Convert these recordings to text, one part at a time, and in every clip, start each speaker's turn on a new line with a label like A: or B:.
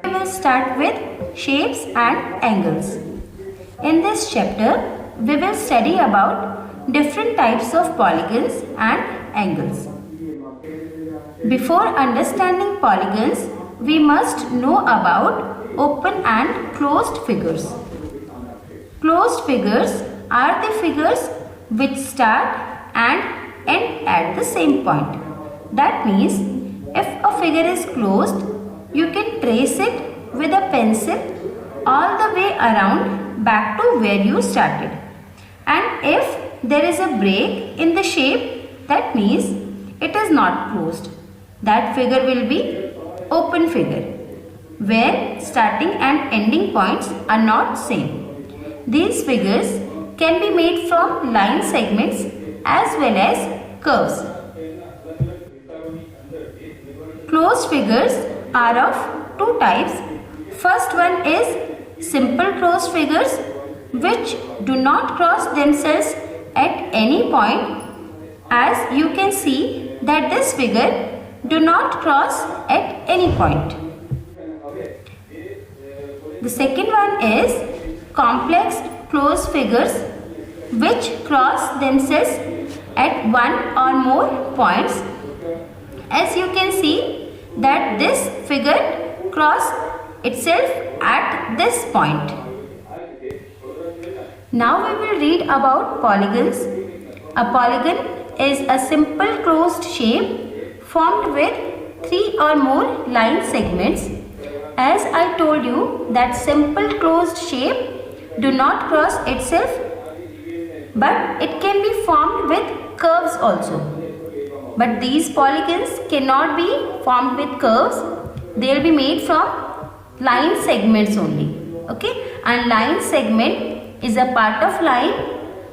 A: We will start with shapes and angles. In this chapter, we will study about different types of polygons and angles. Before understanding polygons, we must know about open and closed figures. Closed figures are the figures which start and end at the same point. That means if a figure is closed, you can trace it with a pencil all the way around back to where you started. And if there is a break in the shape, that means it is not closed. That figure will be open figure, where starting and ending points are not same. These figures can be made from line segments as well as curves. Closed figures are of two types. First one is simple closed figures which do not cross themselves at any point. As you can see that this figure do not cross at any point. The second one is complex closed figures which cross themselves at one or more points. As you can see that this figure cross itself at this point. Now we will read about polygons. A polygon is a simple closed shape formed with three or more line segments. As I told you that simple closed shape do not cross itself, but it can be formed with curves also. But these polygons cannot be formed with curves. They will be made from line segments only. Okay, and line segment is a part of line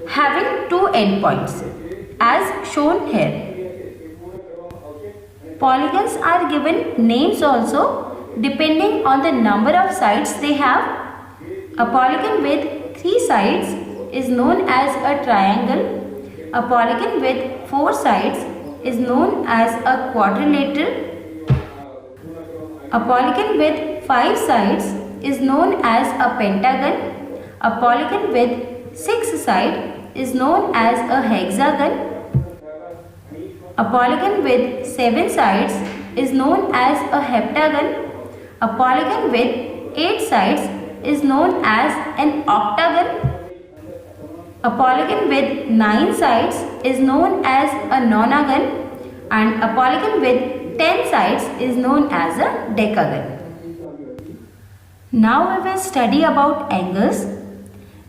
A: having two endpoints as shown here. Polygons are given names also depending on the number of sides they have. A polygon with 3 sides is known as a triangle. A polygon with 4 sides is known as a quadrilateral. A polygon with 5 sides is known as a pentagon. A polygon with 6 sides is known as a hexagon. A polygon with 7 sides is known as a heptagon. A polygon with 8 sides is known as an octagon. A polygon with 9 sides is known as a nonagon. And a polygon with 10 sides is known as a decagon. Now we will study about angles.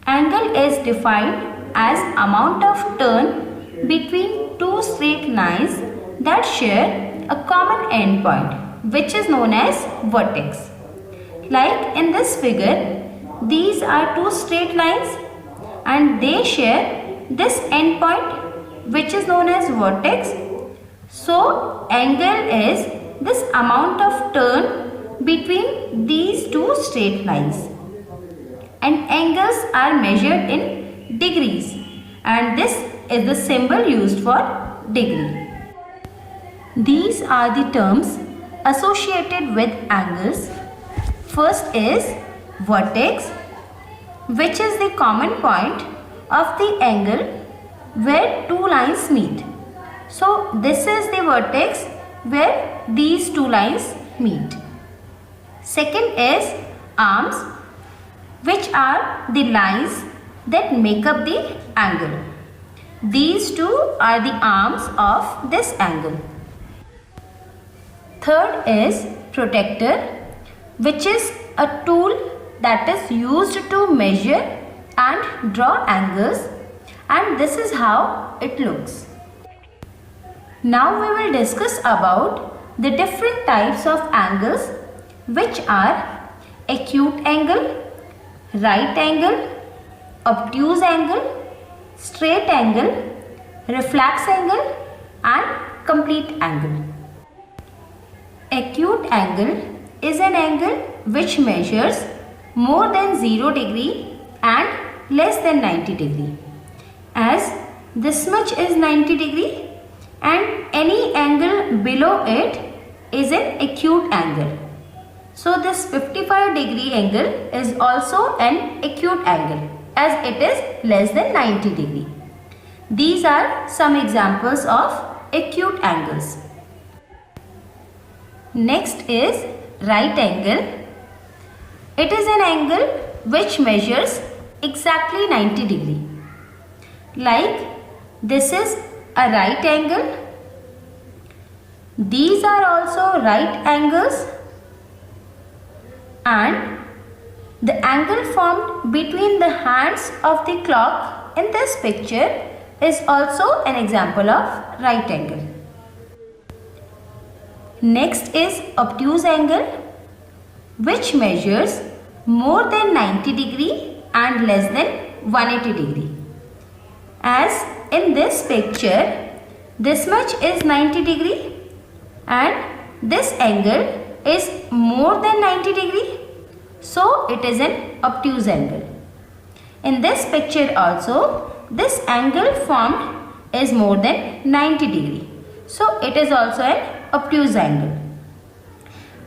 A: Angle is defined as amount of turn between two straight lines that share a common endpoint, which is known as vertex. Like in this figure, these are two straight lines and they share this endpoint, which is known as vertex. So angle is this amount of turn between these two straight lines. And angles are measured in degrees, and this is the symbol used for degree. These are the terms associated with angles. First is vertex, which is the common point of the angle where two lines meet. So this is the vertex where these two lines meet. Second is arms, which are the lines that make up the angle. These two are the arms of this angle. Third is protractor, which is a tool that is used to measure and draw angles, and this is how it looks. Now we will discuss about the different types of angles, which are acute angle, right angle, obtuse angle, straight angle, reflex angle and complete angle. Acute angle is an angle which measures more than 0 degree and less than 90 degree. As this much is 90 degree and any angle below it is an acute angle. So this 55 degree angle is also an acute angle as it is less than 90 degree. These are some examples of acute angles. Next is right angle. It is an angle which measures exactly 90 degree. Like this is a right angle. These are also right angles. And the angle formed between the hands of the clock in this picture is also an example of right angle. Next is obtuse angle, which measures more than 90 degree and less than 180 degree. As in this picture, this much is 90 degree and this angle is more than 90 degree, so it is an obtuse angle. In this picture also, this angle formed is more than 90 degree, so it is also an obtuse angle.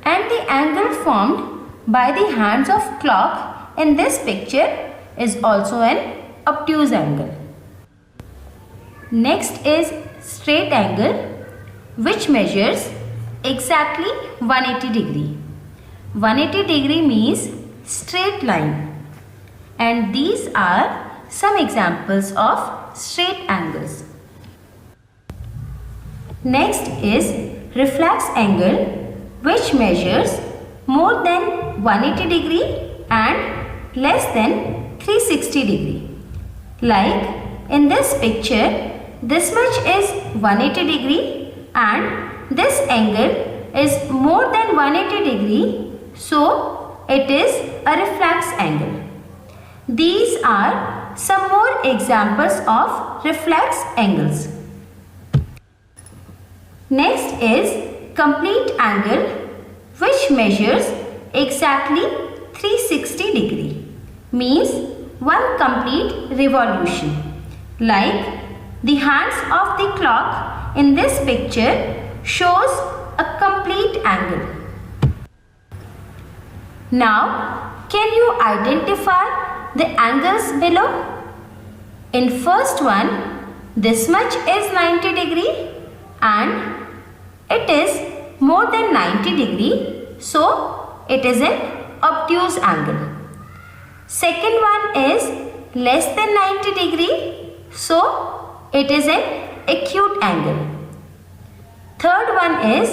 A: And the angle formed by the hands of clock in this picture is also an obtuse angle. Next is straight angle, which measures exactly 180 degree. 180 degree means straight line, and these are some examples of straight angles. Next is reflex angle, which measures more than 180 degree and less than 360 degree. Like in this picture, this much is 180 degree and this angle is more than 180 degree, so it is a reflex angle. These are some more examples of reflex angles. Next is complete angle, which measures exactly 360 degree, means one complete revolution. Like the hands of the clock in this picture shows a complete angle. Now, can you identify the angles below? In first one, this much is 90 degree and it is more than 90 degree, so it is an obtuse angle. Second one is less than 90 degree, so it is an acute angle. Third one is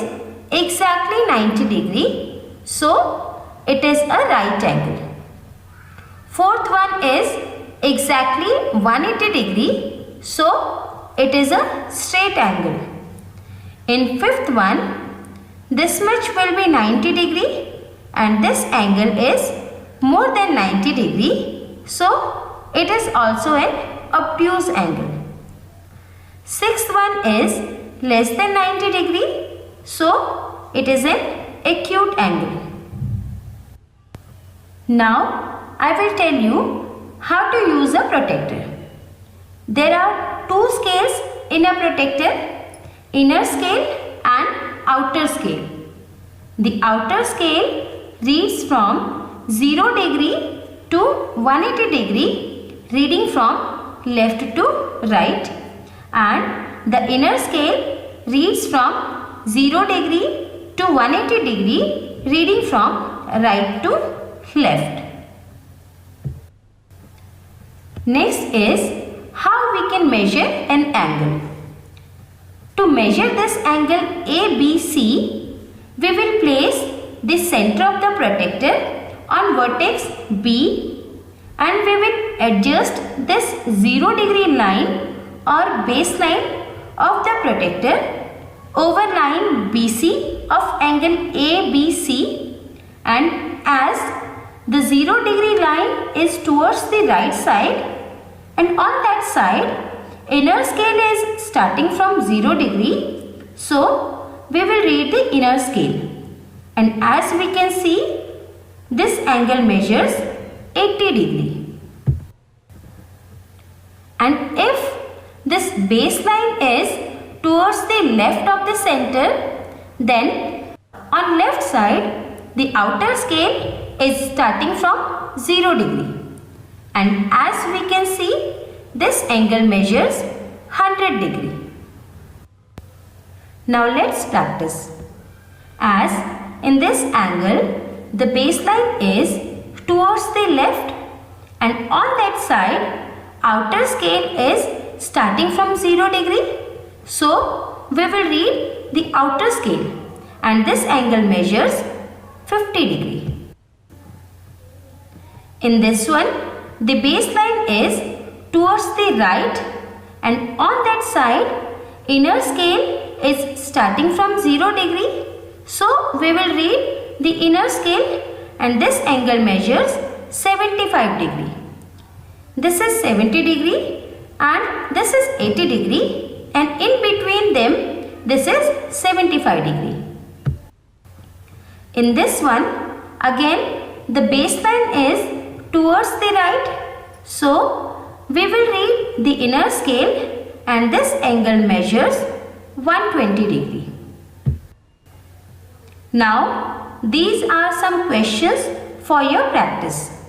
A: exactly 90 degree, so it is a right angle. Fourth one is exactly 180 degree, so it is a straight angle. In fifth one, this much will be 90 degree and this angle is more than 90 degree, so it is also an obtuse angle. Sixth one is less than 90 degree, so it is an acute angle. Now I will tell you how to use a protractor. There are two scales in a protractor, inner scale and outer scale. The outer scale reads from 0 degree to 180 degree, reading from left to right, and the inner scale reads from 0 degree to 180 degree, reading from right to left. Next is how we can measure an angle. To measure this angle ABC, we will place the center of the protractor on vertex B and we will adjust this 0 degree line or baseline of the protractor over line BC of angle ABC, and as the 0 degree line is towards the right side and on that side inner scale is starting from 0 degree, so we will read the inner scale, and as we can see this angle measures 80 degree. And if this baseline is towards the left of the center, then on left side the outer scale is starting from 0 degree. And as we can see, this angle measures 100 degree. Now let's practice. As in this angle, the baseline is towards the left, and on that side, outer scale is starting from 0 degree. So we will read the outer scale, and this angle measures 50 degree. In this one, the baseline is towards the right, and on that side, inner scale is starting from 0 degree. So we will read the inner scale, and this angle measures 75 degree. This is 70 degree and this is 80 degree, and in between them this is 75 degree. In this one, again the baseline is towards the right, so we will read the inner scale, and this angle measures 120 degree. Now these are some questions for your practice.